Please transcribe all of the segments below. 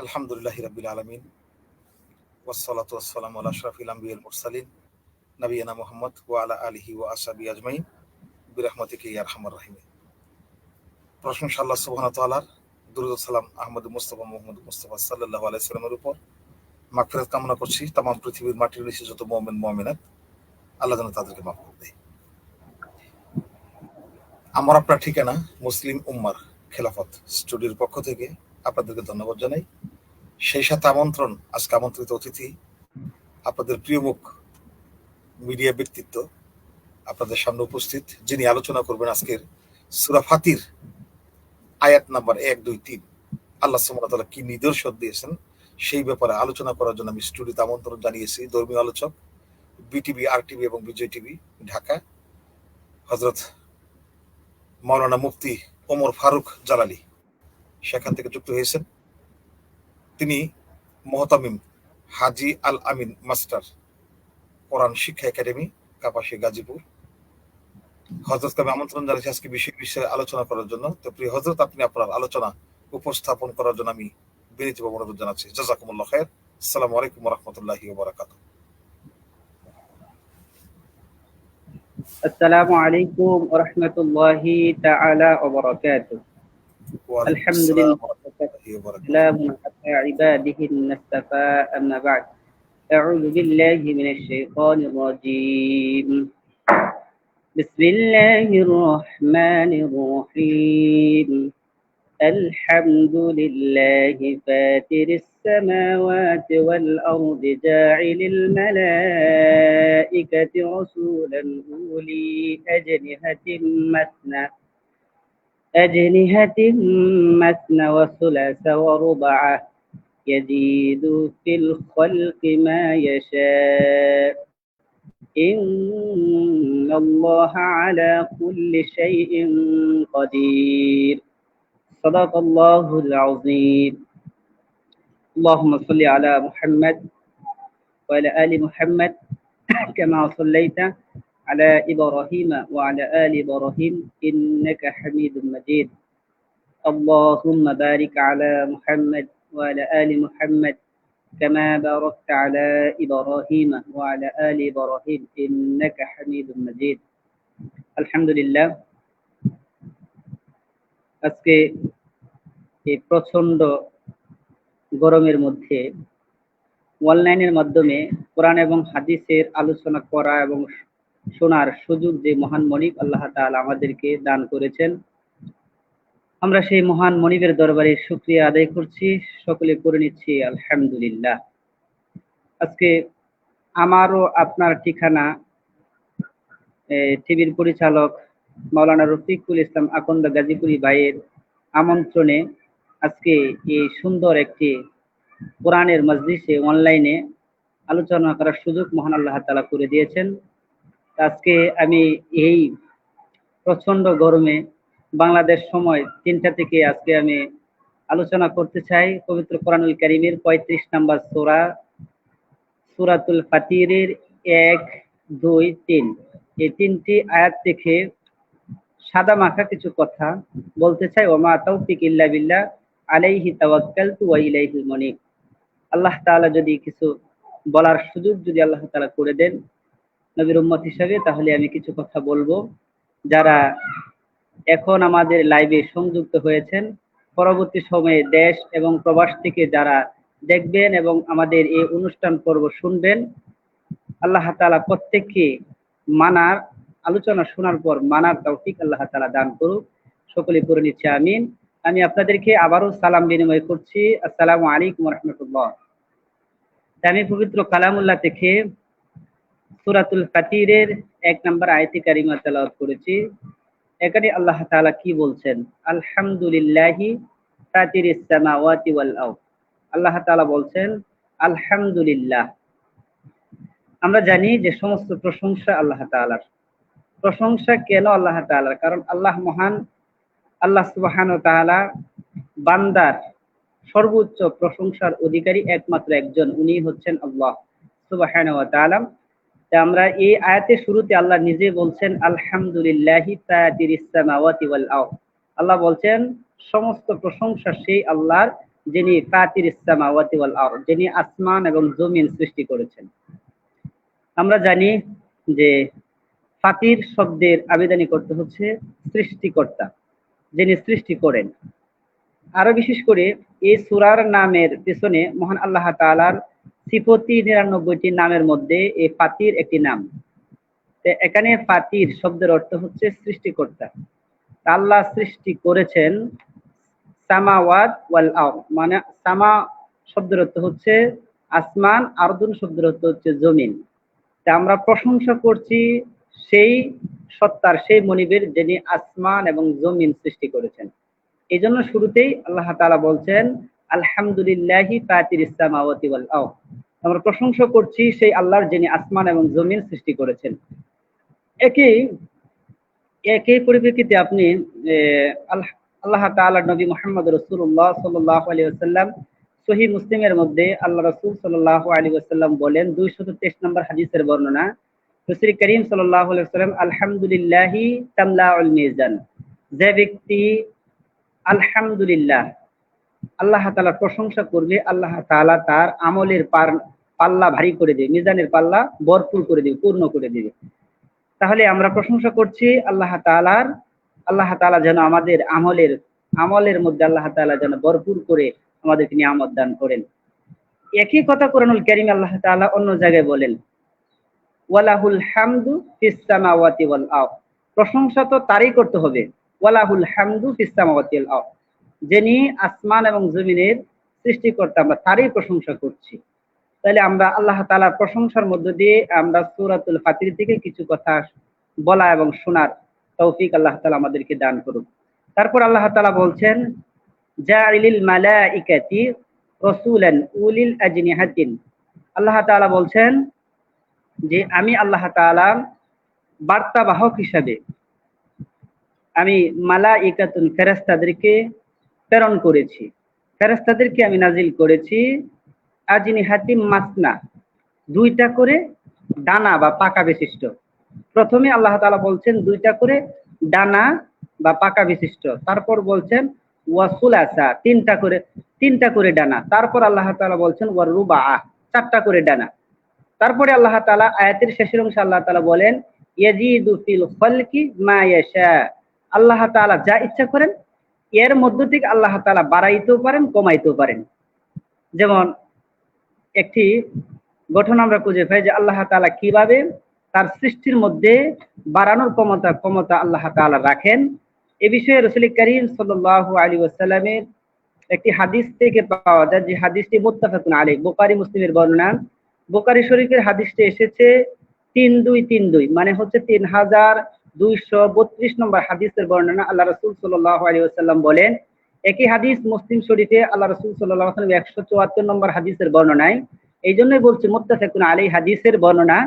আলহামদুলিল্লাহি রাব্বিল আলামিন ওয়াসসালাতু ওয়াসসালামু আলা আশরাফিল আমবিয়াল মুরসালিন নবিয়িনা মুহাম্মদ ওয়া আলা আলিহি ওয়া আসহাবিহি আজমাইন বিরহমাতিকা ইয়া আরহামার রাহিমিন। প্রশংসা আল্লাহ সুবহানাহু ওয়া তাআলার, দুরূদ ও সালাম আহমদ মুস্তাফা মুহাম্মদ মুস্তাফা সাল্লাল্লাহু আলাইহি ওয়াসাল্লামের উপর। মাগফিরাত কামনা করছি তামাম পৃথিবীর মাটির নিচে যত মুমিন মুমিনাত, আল্লাহ যেন তাদেরকে মাফ করে দেয়। আমার আপনার ঠিকানা মুসলিম উম্মার খেলাফত স্টুডিওর পক্ষ থেকে আপনাদেরকে ধন্যবাদ জানাই। সেই সাথে আমন্ত্রণ, আজকে আমন্ত্রিত অতিথি আপনাদের প্রিয় মুখ মিডিয়া ব্যক্তিত্ব আপনাদের সামনে উপস্থিত, যিনি আলোচনা করবেন আজকের সূরা ফাতির আয়াত নাম্বার 1, 2, 3 আল্লাহ সুবহানাহু ওয়া তাআলা কি নিদর্শন দিয়েছেন সেই ব্যাপারে আলোচনা করার জন্য আমি স্টুডিওতে আমন্ত্রণ জানিয়েছি ধর্মীয় আলোচক বিটিভি, আরটিভি এবং বিজয় টিভি ঢাকা হযরত মাওলানা মুফতি ওমর ফারুক জালালী সেখান থেকে যুক্ত হয়েছেন। তিনি মুহতামিম হাজি আল আমিন মাস্টার কোরআন শিক্ষা একাডেমি কাপাসী গাজীপুর। হযরতকে আমি আমন্ত্রণ জানাচ্ছি আজকে বিষয়ে আলোচনা করার জন্য। তো প্রিয় হযরত, আপনি আপনার আলোচনা উপস্থাপন করার জন্য আমি বিনীতভাবে অনুরোধ জানাচ্ছি। জাযাকুমুল্লাহ খায়ের। আসসালামু আলাইকুম ওয়া রাহমাতুল্লাহি ওয়া বারাকাতুহু। السلام عليكم ورحمة الله تعالى وبركاته. الحمد لله سلام على عباده المصطفى أما بعد. أعوذ بالله من الشيطان الرجيم. بسم الله الرحمن الرحيم. الحمد لله فاتر السماوات والأرض جاعل الملائكة رسولا أولي أجنحة مثنى وثلاث ورباع يزيد في الخلق ما يشاء إن الله على كل شيء قدير. صدق الله العظيم. اللهم صل على محمد وعلى آل محمد كما صليت على إبراهيم وعلى آل إبراهيم إنك حميد مجيد. اللهم بارك على محمد وعلى آل محمد كما باركت على إبراهيم وعلى آل إبراهيم إنك حميد مجيد. الحمد لله. আজকে এই প্রচন্ড গরমের মধ্যে অনলাইনের মাধ্যমে কোরআন এবং হাদিসের আলোচনা করা এবং শোনার সুযোগ যে মহান মনিব আল্লাহ তাআলা আমাদেরকে দান করেছেন, আমরা সেই মহান মনিবের দরবারে শুকরিয়া আদায় করছি, সকলে করে নিচ্ছি আলহামদুলিল্লাহ। আজকে আমারও আপনার ঠিকানা টিভির পরিচালক মাওলানা রফিকুল ইসলাম আকন্দ গাজীপুরি ভাইয়ের আমন্ত্রণে আজকে এই সুন্দর একটি কোরআনের মজলিসে অনলাইনে আলোচনা করার সুযোগ মহান আল্লাহ তাআলা করে দিয়েছেন। আজকে আমি এই প্রচন্ড গরমে বাংলাদেশ সময় 3টা থেকে আজকে আমি আলোচনা করতে চাই পবিত্র কোরআনুল কারীমের 35 নম্বর সূরাতুল ফাতিরের 1, 2, 3 এই 3টি আয়াত থেকে সাদা মাখা কিছু কথা বলতে চাই। ওমা তাওফিক ইল্লা বিল্লাহ আলাইহি তাওয়াক্কালতু ওয়া ইলাইহিল মুনীব। আল্লাহ তাআলা যদি কিছু বলার সুযোগ যদি আল্লাহ তাআলা করে দেন নবীর উম্মত হিসেবে, তাহলে আমি কিছু কথা বলবো। যারা এখন আমাদের লাইভে সংযুক্ত হয়েছেন, পরবর্তী সময়ে দেশ এবং প্রবাস থেকে যারা দেখবেন এবং আমাদের এই অনুষ্ঠান পর্ব শুনবেন, আল্লাহ তাআলা প্রত্যেককে মানার আলোচনা শোনার পর মানার তৌফিক আল্লাহ তাআলা দান করুক। সকলে পড়ে নিচ্ছে আমিন। আমি আপনাদেরকে আবারও সালাম বিনিময় করছি, আসসালামু আলাইকুম ওয়া রাহমাতুল্লাহ। আমি পবিত্র কালামুল্লাহ থেকে সূরাতুল ফাতিরের 1 নম্বর আয়াতে কারিমা তেলাওয়াত করেছি। এখানে আল্লাহ তাআলা কি বলছেন? আলহামদুলিল্লাহি ফাতিরিস সামাওয়াতি ওয়াল আরদ। আল্লাহ তাআলা বলছেন আলহামদুলিল্লাহ। আমরা জানি যে সমস্ত প্রশংসা আল্লাহ তাআলার। প্রশংসা কেন আল্লাহ তাআলার? কারণ আল্লাহ মহান। আল্লাহ সুবহানাহু ওয়া তাআলা বান্দার সর্বোচ্চ প্রশংসার অধিকারী একমাত্র একজন, উনি হচ্ছেন আল্লাহ সুবহানাহু ওয়া তাআলা। আমরা এই আয়াতের শুরুতে আল্লাহ নিজে বলছেন আলহামদুলিল্লাহি ফাতিরিস সামাওয়াতি ওয়াল আরদ। আল্লাহ বলছেন সমস্ত প্রশংসা সেই আল্লাহর যিনি ফাতিরিস সামাওয়াতি ওয়াল আরদ, যিনি আসমান এবং জমিন সৃষ্টি করেছেন। আমরা জানি যে ফাতির শব্দের আবেদনিক অর্থ হচ্ছে সৃষ্টিকর্তা, যিনি সৃষ্টি করেন। আরো বিশেষ করে এই সূরার নামের পেছনে মহান আল্লাহ তাআলার সিফতি ৯৯টি নামের মধ্যে এই ফাতির একটি নাম। তো এখানে ফাতির শব্দের অর্থ হচ্ছে সৃষ্টিকর্তা। আল্লাহ সৃষ্টি করেছেন সামাওয়াত ওয়াল আরদ, মানে সামা শব্দের অর্থ হচ্ছে আসমান, আরদুন শব্দের অর্থ হচ্ছে জমিন। তা আমরা প্রশংসা করছি সেই সত্তার, সেই মনিবের, যিনি আসমান এবং জমিন সৃষ্টি করেছেন। এই জন্য শুরুতেই আল্লাহ তাআলা বলছেন আলহামদুলিল্লাহি ফাতিরিস সামাওয়াতি ওয়াল আরদ, আমরা প্রশংসা করছি সেই আল্লাহর, যিনি আসমান এবং জমিন সৃষ্টি করেছেন। একই একই পরিপ্রেক্ষিতে আপনি আল্লাহ তাআলার নবী মুহাম্মদ রাসূলুল্লাহ সাল্লাল্লাহু আলাইহি ওয়াসাল্লাম সহিহ মুসলিমের মধ্যে আল্লাহ রাসূল সাল্লাল্লাহু আলাইহি ওয়াসাল্লাম বলেন, 223 নম্বর হাদিসের বর্ণনা, রাসূল করিম সাল্লাল্লাহু আলাইহি ওয়াসাল্লাম আলহামদুলিল্লাহি তামলাউল মিজান, যে ব্যক্তি আলহামদুলিল্লাহ আল্লাহ তাআলার প্রশংসা করবে, আল্লাহ তাআলা তার আমলের পাল্লা ভারী করে দেবে, মিজানের পাল্লা ভরপুর করে দেবে, পূর্ণ করে দেবে। তাহলে আমরা প্রশংসা করছি আল্লাহ তাআলার, আল্লাহ তাআলা যেন আমাদের আমলের মধ্যে আল্লাহ তাআলা যেন ভরপুর করে আমাদেরকে নিয়ামত দান করেন। একই কথা কোরআনুল কারীমে আল্লাহ তাআলা অন্য জায়গায় বলেন, ওয়ালাহুল হামদু ফিস সামাওয়াতি ওয়াল আরদ, প্রশংসা তো তারই করতে হবে, ওয়ালাহুল হামদু ফিস সামাওয়াতি ওয়াল আরদ, যিনি আসমান এবং জমিনের সৃষ্টিকর্তা, আমরা তারই প্রশংসা করছি। তাহলে আমরা আল্লাহ তাআলার প্রশংসার মধ্য দিয়ে আমরা সূরাতুল ফাতির থেকে কিছু কথা বলা এবং শোনার তৌফিক আল্লাহ তাআলা আমাদেরকে দান করুন। তারপর আল্লাহ তাআলা বলছেন, জাইলিল মালাইকাতি রাসূলান উলিল আজনিহাতিন, আল্লাহ তাআলা বলছেন যে আমি আল্লাহ তাআলা বার্তাবাহক হিসাবে আমি মালাইকাতুন ফেরেশতাদেরকে প্রেরণ করেছি, ফেরেশতাদেরকে আমি নাজিল করেছি আজনিহাতিম মাসনা, দুইটা করে ডানা বা পাকা বিশিষ্ট। প্রথমে আল্লাহ তাআলা বলছেন দুইটা করে ডানা বা পাকা বিশিষ্ট, তারপর বলছেন ওয়াসুলাসা, তিনটা করে ডানা, তারপর আল্লাহ তাআলা বলছেন ওয়ারুবা, চারটা করে ডানা। তারপরে আল্লাহ তাআলা আয়াতের শেষের অংশে আল্লাহ তাআলা বলেন ইয়াজিদু ফিল খালকি মা ইয়াশা, আল্লাহ তাআলা যা ইচ্ছা করেন এর মধ্য থেকে আল্লাহ তাআলা বাড়াইতেও পারেন, কমাইতেও পারেন। যেমন একটি ঘটনা আমরা খুঁজে পাই যে আল্লাহ তাআলা কিভাবে তার সৃষ্টির মধ্যে বাড়ানোর ক্ষমতা আল্লাহ তাআলা রাখেন। এ বিষয়ে রাসূল করিম সাল্লাল্লাহু আলাইহি ওয়াসাল্লামের একটি হাদিস থেকে পাওয়া যায়, যে হাদিসটি মুত্তাফাকুন আলাইহি, বুখারী মুসলিমের বর্ণনা। বুখারী শরীফের হাদিসটি এসেছে 3232, মানে হচ্ছে 3232 নম্বর হাদিসের বর্ণনা। আল্লাহ রাসূল সাল্লাল্লাহু আলাইহি ওয়াসাল্লাম বলেন, একই হাদিস মুসলিম শরীফে আল্লাহ রাসূল সাল্লাল্লাহু আলাইহি ওয়াসাল্লাম 174 নম্বর হাদিসের বর্ণনায়। এই জন্যই বলছি মুত্তাফাকুন আলাইহি হাদিসের বর্ণনা,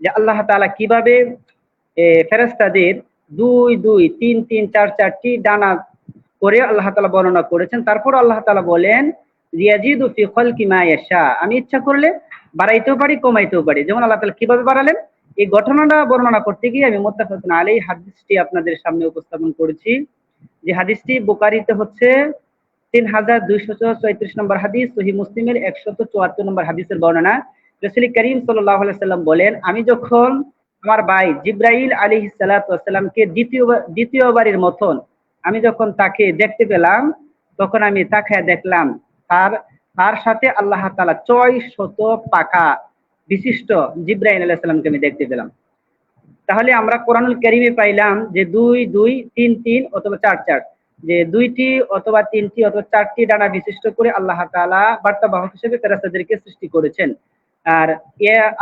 যে আল্লাহ তাআলা কিভাবে ফেরেশতাদের 2 2 3 3 4 4টি ডানা করে আল্লাহ তাআলা বর্ণনা করেছেন। তারপর আল্লাহ তাআলা বলেন ইয়াজিদু ফি খালকি মা ইয়াশা, আমি ইচ্ছা করলে বাড়াইতেও পারি, কমাইতেও পারি। যেমন আল্লাহ তাআলা কিভাবে বাড়ালেন এই ঘটনাটা বর্ণনা করতে গিয়ে আমি মুত্তাফাকুন আলাইহি হাদিসটি আপনাদের সামনে উপস্থাপন করেছি। যে হাদিসটি বুখারীতে হচ্ছে 3234 নম্বর হাদিস, সহিহ মুসলিমের 174 নম্বর হাদিসের বর্ণনা। রাসূল করিম সাল্লাল্লাহু আলাইহি ওয়াসাল্লাম বলেন, আমি যখন আমার ভাই জিবরাইল আলাইহিস সালাতু ওয়াসসালামকে দ্বিতীয়বারের মতন আমি যখন তাকে দেখতে পেলাম, তখন আমি তাকায় দেখলাম তার সাথে আল্লাহ তাআলা 600 পাকা বিশিষ্ট জিবরাইল আলাইহিস সালামকে আমি দেখতে পেলাম। তাহলে আমরা কোরআনুল কারীমে পাইলাম যে 2 2 3 3 অথবা 4 4, যে 2টি অথবা 3টি অথবা 4টি ডানা বিশিষ্ট করে আল্লাহ তাআলা বার্তাবাহক হিসেবে ফেরেশতাদেরকে সৃষ্টি করেছেন। আর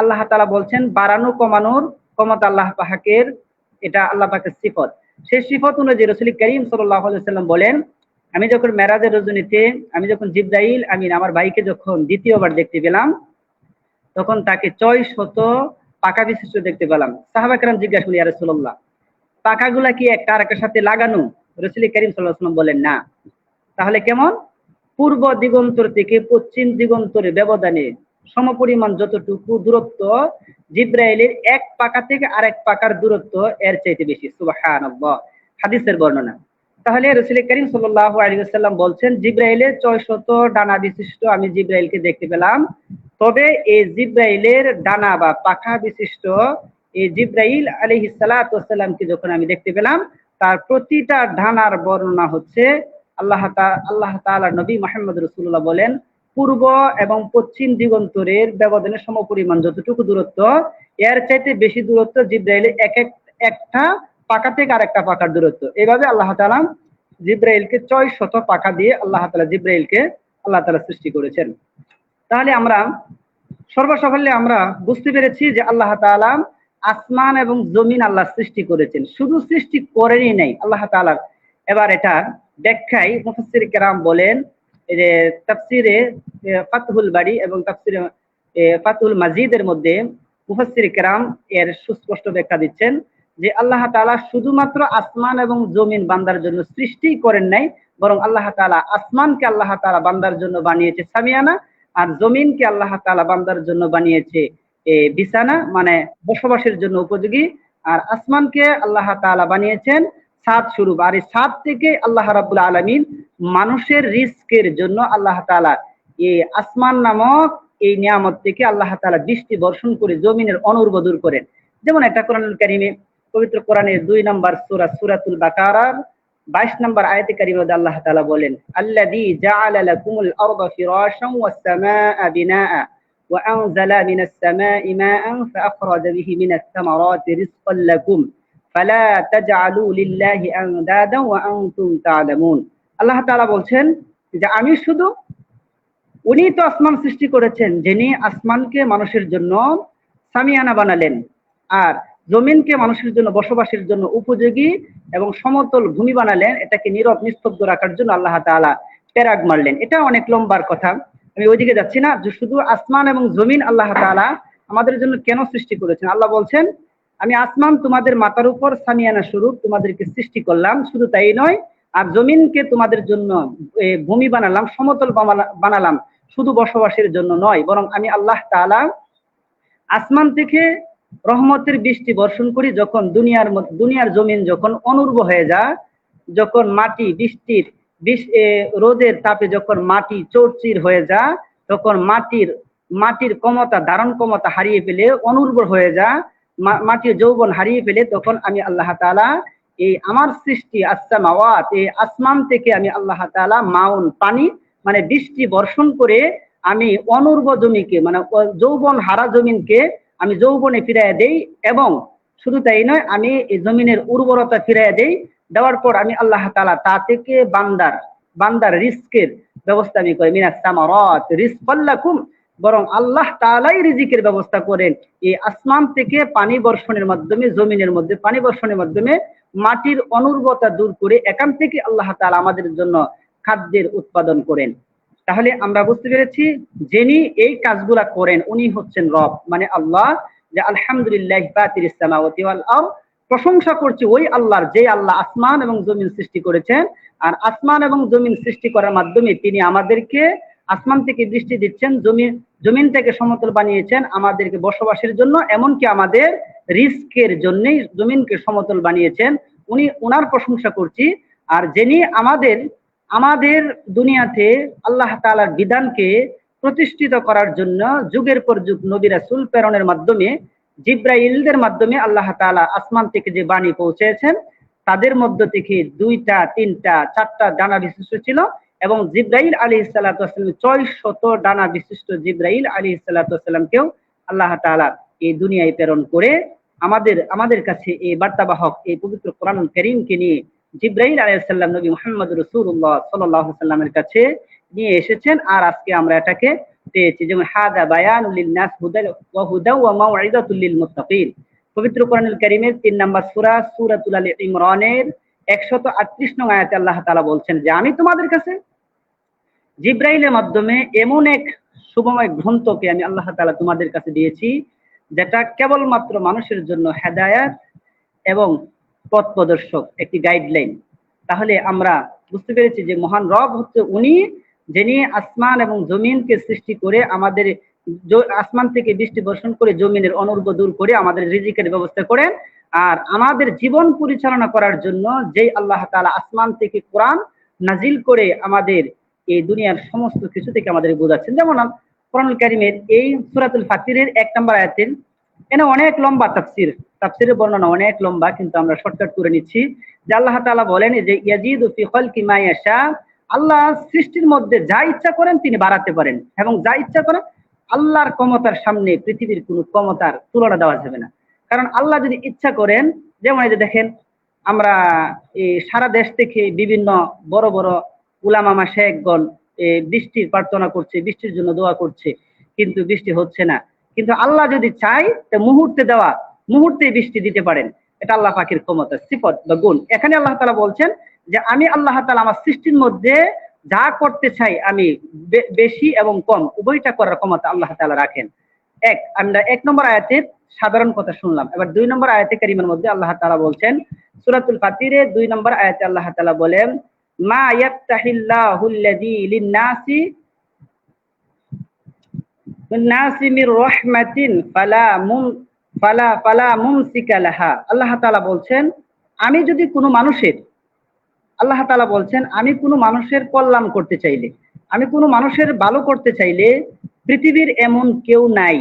আল্লাহ তাআলা বলছেন বাড়ানো কমানোর ক্ষমতা আল্লাহ পাকের, এটা আল্লাহ পাকের সিফত। সেই সিফত অনুযায়ী রাসূল করিম সাল্লাল্লাহু আলাইহি ওয়াসাল্লাম বলেন, আমি যখন মেরাজের রজনীতে আমি যখন জিবরাইল আমিন আমার ভাইকে যখন দ্বিতীয়বার দেখতে পেলাম, তখন তাকে 600 পাকা বিশিষ্ট দেখতে পেলাম। সাহাবা কেরাম জিজ্ঞাসা করলেন, ইয়া রাসূলুল্লাহ, পাকাগুলা কি একটা আরেকটার সাথে লাগানো? রাসূল করিম সাল্লাল্লাহু আলাইহি ওয়াসাল্লাম বলেন, না। তাহলে কেমন? পূর্ব দিগন্তর থেকে পশ্চিম দিগন্তরের ব্যবধানে সমপরিমাণ যতটুকু দূরত্ব জিবরাইলের এক পাকা থেকে আরেক পাকার দূরত্ব এর চাইতে বেশি। সুবহানাল্লাহ, হাদিসের বর্ণনা। তাহলে রাসূল করিম সাল্লাল্লাহু আলাইহি ওয়াসাল্লাম বলছেন, জিবরাইলের 600 ডানা বিশিষ্ট আমি জিবরাইলকে দেখতে পেলাম। তবে এই জিবরাইলের ডানা বা পাখা বিশিষ্ট এই জিবরাইল আলাইহিস সালাতু ওয়াসসালামকে যখন আমি দেখতে পেলাম, তার প্রতিটা ডানার বর্ণনা হচ্ছে আল্লাহ তাআলার নবী মুহাম্মদ রাসূলুল্লাহ বলেন, পূর্ব এবং পশ্চিম দিগন্তরের ব্যবধানে সমপরিমাণ যতটুকু দূরত্ব, এর চাইতে বেশি দূরত্ব জিবরাইলের একটা পাকা থেকে আরেকটা পাকার দূরত্ব। এইভাবে আল্লাহ তাআলা জিবরাইলকে 600 পাকা দিয়ে আল্লাহ তাআলা জিবরাইলকে আল্লাহ তাআলা সৃষ্টি করেছেন। তাহলে আমরা সর্বসাফল্যে আমরা বুঝতে পেরেছি যে আল্লাহ তাআলা আসমান এবং জমিন আল্লাহ সৃষ্টি করেছেন, শুধু সৃষ্টি করেনই নাই আল্লাহ তাআলা। এবার এটা ব্যাখ্যায় মুফাসসির কেরাম বলেন, যে তাফসিরে ফাতহুল বারী এবং তাফসিরে ফাতহুল মাজিদের মধ্যে মুফাসসির কেরাম এর সুস্পষ্ট ব্যাখ্যা দিচ্ছেন যে আল্লাহ তাআলা শুধুমাত্র আসমান এবং জমিন বান্দার জন্য সৃষ্টি করেন নাই, বরং আল্লাহ তাআলা আসমানকে আল্লাহ তাআলা বান্দার জন্য বানিয়েছে সামিয়ানা, আর জমিনকে আল্লাহ তাআলা বান্দার জন্য বানিয়েছে বিছানা, মানে বসবাসের জন্য উপযোগী। আর আসমানকে আল্লাহ তাআলা বানিয়েছেন ছাদ স্বরূপ। আর এই ছাদ থেকে আল্লাহ রাব্বুল আলামিন মানুষের রিজকের জন্য আল্লাহ তাআলা এই আসমান নামক এই নিয়ামত থেকে আল্লাহ তাআলা বৃষ্টি বর্ষণ করে জমিনের অনর্ব দূর করেন। যেমন এটা কোরআনুল কারীমে, পবিত্র কোরআনের 2 নম্বর সূরা সূরাতুল বাকারার 22 নম্বর আয়াতে কারিমে আল্লাহ তাআলা বলেন, আল্লাযী জাআলা লাকুমুল আরদা ফিরাশান ওয়াস সামাআ বিনাআ ওয়া আনজালা মিনাস সামাই মাআন ফাআখরাজা বিহি মিনাস সামারাতি রিজকান লাকুম ফালা তাজআলু লিল্লাহি আনদাদা ওয়া আনতুম তা'লামুন। আল্লাহ তাআলা বলছেন যে আমি শুধু, উনি তো আসমান সৃষ্টি করেছেন, যিনি আসমানকে মানুষের জন্য সামিয়ানা বানালেন আর জমিনকে মানুষের জন্য বসবাসের জন্য উপযোগী এবং সমতল ভূমি বানালেন, এটাকে নীরব নিস্তব্ধ রাখার জন্য আল্লাহ তাআলা প্যারাগ মারলেন। এটা অনেক লম্বার কথা, আমি ওইদিকে যাচ্ছি না। যে শুধু আসমান এবং জমিন আল্লাহ তাআলা আমাদের জন্য কেন সৃষ্টি করেছেন, আল্লাহ বলছেন আমি আসমান তোমাদের মাথার উপর সামিয়ানা স্বরূপ তোমাদেরকে সৃষ্টি করলাম, শুধু তাই নয়, আর জমিনকে তোমাদের জন্য ভূমি বানালাম, সমতল বানালাম, শুধু বসবাসের জন্য নয়, বরং আমি আল্লাহ তাআলা আসমান থেকে রহমতের বৃষ্টি বর্ষণ করি। যখন দুনিয়ার জমিন যখন অনুর্বর হয়ে যায়, যখন মাটি রোদের তাপে যখন মাটি চৌচির হয়ে যায়, তখন মাটির ক্ষমতা, ধারণ ক্ষমতা হারিয়ে ফেলে অনুর্বর হয়ে যায়, মাটির যৌবন হারিয়ে ফেলে, তখন আমি আল্লাহ তাআলা এই আমার সৃষ্টি আসসামাওয়াত, এই আসমান থেকে আমি আল্লাহ তাআলা মাউন পানি মানে বৃষ্টি বর্ষণ করে আমি অনুর্বর জমিকে, মানে যৌবন হারা জমিনকে আমি যৌবনে ফিরাইয়া দেই। এবং শুধু তাই নয়, আমি এই জমিনের উর্বরতা ফিরাইয়া দেই। দেওয়ার পর আমি আল্লাহ তাআলা তা থেকে বান্দার রিজকের ব্যবস্থা আমি করি, মিনাস সামারাত রিজকাল লাকুম, বরং আল্লাহ তাআলাই রিজিকের ব্যবস্থা করেন এই আসমান থেকে পানি বর্ষণের মাধ্যমে, জমিনের মধ্যে পানি বর্ষণের মাধ্যমে মাটির অনুর্বরতা দূর করে এখান থেকে আল্লাহ তাআলা আমাদের জন্য খাদ্যের উৎপাদন করেন। তাহলে আমরা বুঝতে পেরেছি যিনি এই কাজগুলা করেন উনি হচ্ছেন রব, মানে আল্লাহ। যে আলহামদুলিল্লাহ ফাতিরিস সামাওয়াতি ওয়াল আরদ, প্রশংসা করছি ওই আল্লাহর যে আল্লাহ আসমান এবং জমিন সৃষ্টি করেছেন। আর আসমান এবং জমিন সৃষ্টি করার মাধ্যমে তিনি আমাদেরকে আসমান থেকে বৃষ্টি দিচ্ছেন, জমিন থেকে সমতল বানিয়েছেন আমাদেরকে বসবাসের জন্য, এমনকি আমাদের রিজকের জন্যই জমিনকে সমতল বানিয়েছেন। উনার প্রশংসা করছি। আর যিনি আমাদের দুনিয়াতে আল্লাহ তাআলার বিধানকে প্রতিষ্ঠিত করার জন্য যুগের পর যুগ নবী রাসূল প্রেরণের মাধ্যমে, জিবরাইলদের মাধ্যমে আল্লাহ তাআলা আসমান থেকে যে বাণী পৌঁছেছেন, তাদের মধ্য থেকে 2টা 3টা 4টা ডানা বিশিষ্ট ছিল। এবং জিবরাইল আলাইহিস সালাতু ওয়াসসালাম 600 ডানা বিশিষ্ট জিবরাইল আলাইহিস সালাতু ওয়াসসালামকেও আল্লাহ তাআলা এই দুনিয়ায় প্রেরণ করে আমাদের কাছে এই বার্তাবাহক এই পবিত্র কোরআনুল কারীমকে নিয়ে জিবরাইল আলাইহিস সালাম নবী মুহাম্মদ রাসূলুল্লাহ সাল্লাল্লাহু আলাইহি সাল্লামের কাছে নিয়ে এসেছেন। আর আজকে আমরা এটাকে পেয়েছি। যেমন হাদা বায়ানুল লিন-নাস হুদা ওয়া মাউইযাতুল লিল মুত্তাকিন, পবিত্র কোরআনুল কারীমের 3 নম্বর সূরা সূরাতুল আল ইমরানের 138 নং আয়াতে আল্লাহ তাআলা বলছেন যে আমি তোমাদের কাছে জিবরাইলের মাধ্যমে এমন এক শুভময় গ্রন্থকে আমি আল্লাহ তাআলা তোমাদের কাছে দিয়েছি, যেটা কেবলমাত্র মানুষের জন্য হেদায়েত এবং পথ প্রদর্শক, একটি গাইডলাইন। তাহলে আমরা বুঝতে পেরেছি যে মহান রব হচ্ছে উনি, যিনি আসমান এবং জমিনকে সৃষ্টি করে আমাদের আসমান থেকে বৃষ্টি বর্ষণ করে জমিনের অনুর্বর দূর করে আমাদের রিজিকের ব্যবস্থা করেন। আর আমাদের জীবন পরিচালনা করার জন্য যেই আল্লাহ তাআলা আসমান থেকে কোরআন নাজিল করে আমাদের এই দুনিয়ার সমস্ত কিছু থেকে আমাদের বোঝাচ্ছেন। যেমন কোরআনুল কারীমের এই সূরাতুল ফাতিরের 1 নম্বর আয়াতের এখানে অনেক লম্বা তাফসীরের বর্ণনা অনেক লম্বা, কিন্তু আমরা শর্টকাট করে নিচ্ছি যে আল্লাহ তাআলা বলেন যে ইয়াজিদু ফি খালকি মা ইয়াশা, আল্লাহ সৃষ্টির মধ্যে যা ইচ্ছা করেন তিনি বাড়াতে পারেন, এবং যা ইচ্ছা করেন আল্লাহর ক্ষমতার সামনে পৃথিবীর কোনো ক্ষমতার তুলনা দেওয়া যাবে না। কারণ আল্লাহ যদি ইচ্ছা করেন, যেমন এই যে দেখেন আমরা এই সারা দেশ থেকে বিভিন্ন বড় বড় উলামা মাশায়েখগণ বৃষ্টির প্রার্থনা করছে, বৃষ্টির জন্য দোয়া করছে, কিন্তু বৃষ্টি হচ্ছে না। কিন্তু আল্লাহ যদি চায় তো মুহূর্তে বৃষ্টি দিতে পারেন। এটা আল্লাহ পাকের ক্ষমতা, সিফত বা গুণ। এখানে আল্লাহ তাআলা বলছেন যে আমি আল্লাহ তাআলা আমার সৃষ্টির মধ্যে যা করতে চাই আমি বেশি এবং কম উভয়টা করার ক্ষমতা আল্লাহ তাআলা রাখেন। আমরা 1 নম্বর আয়াতের সাধারণ কথা শুনলাম। এবার 2 নম্বর আয়াতে কারিমার মধ্যে আল্লাহ তাআলা বলছেন, সূরাতুল ফাতিরে 2 নম্বর আয়াতে আল্লাহ তাআলা বলেন মা ইয়াফতাহিল্লাহুল্লাযী লিন-নাসি মির রাহমাতিন ফালা মুমসিকা লাহা। আল্লাহ তাআলা বলছেন আমি যদি কোনো মানুষের, আল্লাহ তাআলা বলছেন আমি কোনো মানুষের কল্যাণ করতে চাইলে, আমি কোনো মানুষের ভালো করতে চাইলে পৃথিবীর এমন কেউ নাই,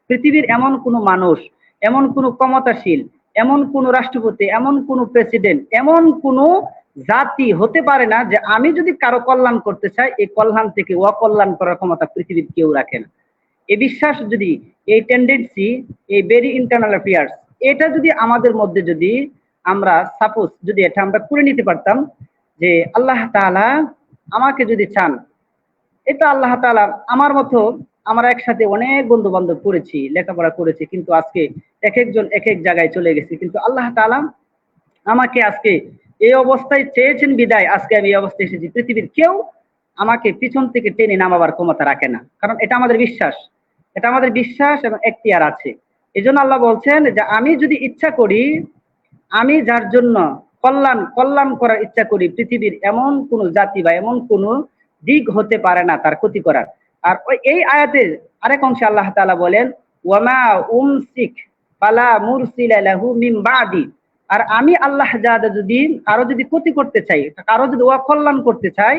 পৃথিবীর এমন কোনো মানুষ, এমন কোনো ক্ষমতাশীল, এমন কোনো রাষ্ট্রপতি, এমন কোনো প্রেসিডেন্ট, এমন কোনো জাতি হতে পারে না যে আমি যদি কারো কল্যাণ করতে চাই এই কল্যাণ থেকে অকল্যাণ করার ক্ষমতা পৃথিবীর কেউ রাখে না। এই বিশ্বাস যদি, এই টেন্ডেন্সি, এই ভেরি ইন্টারনাল অ্যাফেয়ার্স, এটা যদি আমাদের মধ্যে যদি আমরা সাপোজ যদি এটা আমরা করে নিতে পারতাম যে আল্লাহ তাআলা আমাকে যদি চান, এটা আল্লাহ তাআলা আমার মতো আমরা একসাথে অনেক বন্ধু বান্ধব করেছি, লেখাপড়া করেছি, কিন্তু আজকে এক একজন এক এক জায়গায় চলে গেছি, কিন্তু আল্লাহ তাআলা আমাকে আজকে এই অবস্থায় চেয়েছেন বিদায় আজকে আমি এই অবস্থায় এসেছি। পৃথিবীর কেউ আমাকে পিছন থেকে টেনে নামাবার ক্ষমতা রাখে না, কারণ এটা আমাদের বিশ্বাস, এটা আমাদের বিশ্বাস এবং এখতিয়ার আছে। এই জন্য আল্লাহ বলছেন যে আমি যদি ইচ্ছা করি, আমি যার জন্য কল্যাণ করার ইচ্ছা করি, পৃথিবীর এমন কোন জাতি বা এমন কোন দিক হতে পারে না তার ক্ষতি করার। আর এই আয়াতের আরেক অংশে আল্লাহ তাআলা বলেন ওয়ামা উমসিক ফালা মুরসিলা লাহু মিন বাদি, আর আমি আল্লাহ যদি কারো যদি ক্ষতি করতে চাই, কারো যদি অকল্যাণ করতে চাই,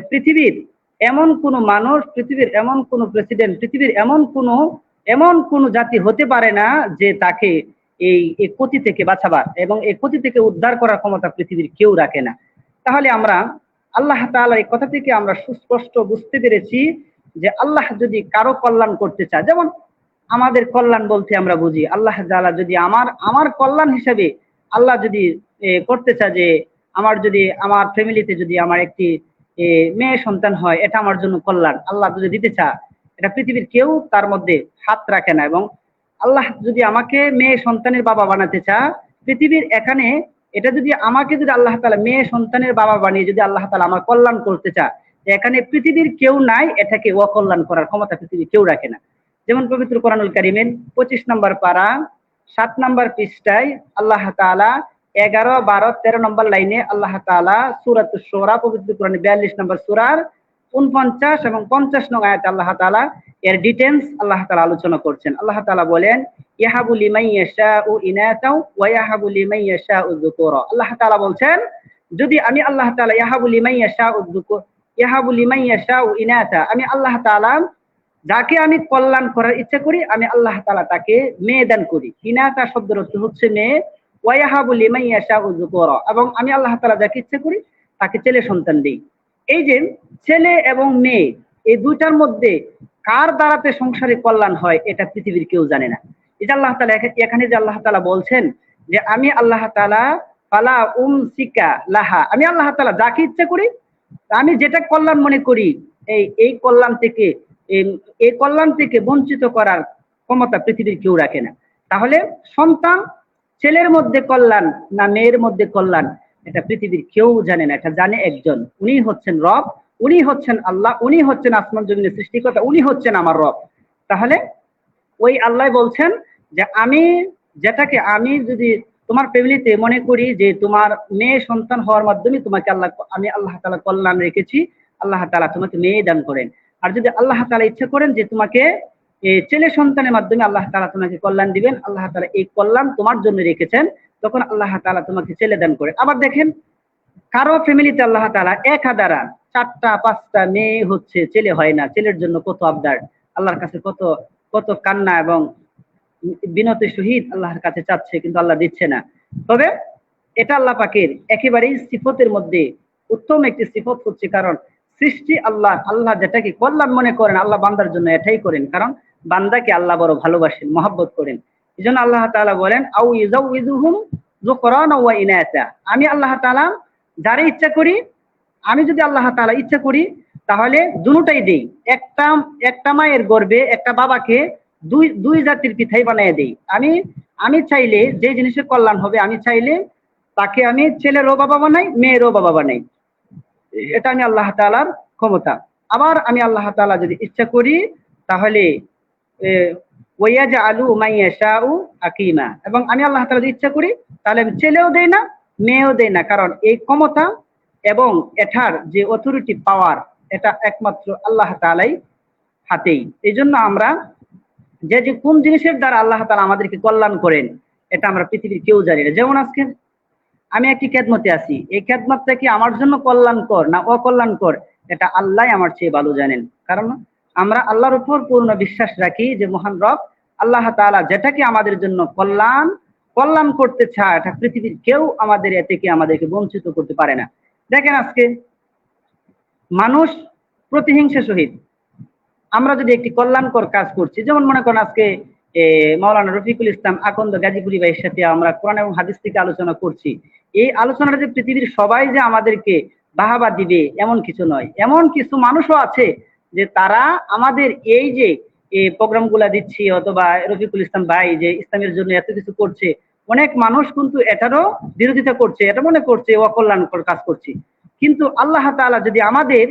পৃথিবীর এমন কোন মানুষ, পৃথিবীর এমন কোন প্রেসিডেন্ট, পৃথিবীর এমন কোন জাতি হতে পারে না যে তাকে এই ক্ষতি থেকে বাঁচাবার এবং এই ক্ষতি থেকে উদ্ধার করার ক্ষমতা পৃথিবীর কেউ রাখে না। তাহলে আমরা আল্লাহ তাআলার এই কথা থেকে আমরা সুস্পষ্ট বুঝতে পেরেছি যে আল্লাহ যদি কারো কল্যাণ করতে চায়, যেমন আমাদের কল্যাণ বলতে আমরা বুঝি আল্লাহ তাআলা যদি আমার কল্যাণ হিসেবে আল্লাহ যদি করতে চায় যে আমার ফ্যামিলিতে যদি আমার একটি মেয়ে সন্তান হয়, এটা আমার জন্য কল্যাণ, আল্লাহ যদি দিতে চায়, এটা পৃথিবীর কেউ তার মধ্যে হাত রাখে না। এবং আল্লাহ যদি আমাকে মেয়ে সন্তানের বাবা বানাতে চায়, পৃথিবীর এখানে এটা যদি আমাকে যদি আল্লাহ তাআলা মেয়ে সন্তানের বাবা বানিয়ে যদি আল্লাহ তাআলা আমার কল্যাণ করতে চায়, এখানে পৃথিবীর কেউ নাই এটাকে অকল্যাণ করার ক্ষমতা পৃথিবীর কেউ রাখে না। যেমন পবিত্র কোরআনুল কারীমের 25 নম্বর পারা 7 নম্বর পৃষ্ঠায় আল্লাহ তাআলা 11, 12, 13 নম্বর লাইনে আল্লাহ তাআলা সূরাতুশ শুরা, পবিত্র কোরআনের 42 নম্বর সূরার 49 এবং 50 নং আয়াতে আল্লাহ তাআলা এর ডিটেইলস আল্লাহ তাআলা আলোচনা করছেন। আল্লাহ তাআলা বলেন ইয়াহাবু লিমান ইয়াশাউ ইনাতাও ওয়া ইয়াহাবু লিমান ইয়াশাউ যুকুরা। আল্লাহ তাআলা বলছেন যদি আমি আল্লাহ তাআলা ইয়াহাবু লিমান ইয়াশাউ ইনাতা, আমি আল্লাহ তাআলা যাকে আমি কল্যাণ করার ইচ্ছা করি আমি আল্লাহ তাআলা তাকে মেয়ে দান করি। ইনাতা শব্দের অর্থ হচ্ছে মেয়ে, ওয়া ইয়াহাবু লিমান ইয়াশাউ যুকুরা, এবং আমি আল্লাহ তাআলা যাকে ইচ্ছা করি তাকে ছেলে সন্তান দেই। এই যে ছেলে এবং মেয়ে এই দুইটার মধ্যে কার দ্বারাতে সংসারে কল্যাণ হয় এটা পৃথিবীর কেউ জানে না। এটা আল্লাহ তাআলা এখানে যে আল্লাহ তাআলা বলছেন যে আমি আল্লাহ তাআলা ফালা উমসিকা লাহা, আমি আল্লাহ তাআলা যাকে ইচ্ছা করি, আমি যেটা কল্যাণ মনে করি এই কল্যাণ থেকে বঞ্চিত করার ক্ষমতা পৃথিবীর কেউ রাখে না। তাহলে সন্তান ছেলের মধ্যে কল্যাণ না মেয়ের মধ্যে কল্যাণ এটা পৃথিবীর কেউ জানে না, এটা জানে একজন, উনি হচ্ছেন রব, উনি হচ্ছেন আল্লাহ, উনি হচ্ছেন আসমান জমিনের সৃষ্টিকর্তা, উনি হচ্ছেন আমার রব। তাহলে ওই আল্লাহ বলছেন যে যেটাকে আমি যদি তোমার ফ্যামিলিতে মনে করি যে তোমার মেয়ে সন্তান হওয়ার মাধ্যমে তোমাকে আমি আল্লাহ তাআলা কল্যাণ রেখেছি, আল্লাহ তাআলা তোমাকে মেয়ে দান করেন। আর যদি আল্লাহ তাআলা ইচ্ছা করেন যে তোমাকে এই ছেলে সন্তানের মাধ্যমে আল্লাহ তাআলা তোমাকে কল্যাণ দিবেন, আল্লাহ তাআলা এই কল্যাণ তোমার জন্য রেখেছেন, তখন আল্লাহ তাআলা তোমাকে ছেলে দান করে। আবার দেখেন কারো ফ্যামিলিতে আল্লাহ তাআলা একাধারা 4টা 5টা মেয়ে হচ্ছে, ছেলে হয় না, ছেলের জন্য কত আবদার, আল্লাহর কাছে কত কত কান্না এবং বিনতি সহিত আল্লাহর কাছে চাচ্ছে, কিন্তু আল্লাহ দিচ্ছে না। তবে এটা আল্লাহ পাকের একেবারেই সিফতের মধ্যে উত্তম একটি সিফত হচ্ছে, কারণ সৃষ্টি আল্লাহ, আল্লাহ যেটাকে কল্যাণ মনে করেন আল্লাহ বান্দার জন্য এটাই করেন, কারণ বান্দাকে আল্লাহ বড় ভালোবাসেন, মহব্বত করেন। এই জন্য আল্লাহ তাআলা বলেন আউ ইযাউযুহুম যুকরানা ওয়া ইনাসা, আমি আল্লাহ তাআলা যারে ইচ্ছা করি, আমি যদি আল্লাহ তাআলা ইচ্ছা করি তাহলে দুটোটাই দেই। একটা মায়ের গর্ভে একটা বাবাকে দুই জাতির পিতাই বানিয়ে দেই। আমি চাইলে যে জিনিসের কল্যাণ হবে, আমি চাইলে তাকে আমি ছেলেরও বাবা বানাই, মেয়েরও বাবা বানাই। এটা আমি আল্লাহ তাআলার ক্ষমতা। আবার আমি আল্লাহ তাআলা যদি ইচ্ছা করি তাহলে ওয়ায়াজআলু মাইয়াশাউ আকিমা, এবং আমি আল্লাহ তাআলা যদি ইচ্ছা করি তাহলে আমি ছেলেও দেই না, মেয়েও দেই না, কারণ এই ক্ষমতা এবং এটার যে অথরিটি পাওয়ার, এটা একমাত্র আল্লাহ তাআলাই হাতেই। এই জন্য আমরা যে কোন জিনিসের দ্বারা আল্লাহ তাআলা আমাদেরকে কল্যাণ করেন এটা আমরা পৃথিবীর কেউ জানি না। যেমন আজকে আমি একটি খেদমতে আছি, এই খেদমতটা কি আমার জন্য কল্যাণকর না অকল্যাণকর, এটা আল্লাহ আমার চেয়ে ভালো জানেন। কারণ আমরা আল্লাহর উপর পূর্ণ বিশ্বাস রাখি যে মহান রব আল্লাহ তাআলা যেটাকে আমাদের জন্য কল্যাণ করতে চায়, এটা পৃথিবীর কেউ আমাদের এ থেকে আমাদেরকে বঞ্চিত করতে পারে না। দেখেন আজকে মানুষ প্রতিহিংসা সহিত আমরা যদি একটি কল্যাণকর কাজ করছি, যেমন মনে করেন আজকে মাওলানা রফিকুল ইসলাম আকন্দ গাজীপুরি ভাইয়ের সাথে আমরা কোরআন এবং হাদিস থেকে আলোচনা করছি, এই আলোচনাটা যে পৃথিবীর সবাই যে আমাদেরকে বাহাবা দিবে এমন কিছু নয়। এমন কিছু মানুষও আছে যে তারা আমাদের এই যে প্রোগ্রামগুলা দিচ্ছি, অথবা রফিকুল ইসলাম ভাই যে ইসলামের জন্য এত কিছু করছে, অনেক মানুষ কিন্তু এটারও বিরোধিতা করছে, এটা মনে করছে অকল্যাণকর কাজ করছি। কিন্তু আল্লাহ তাআলা যদি আমাদের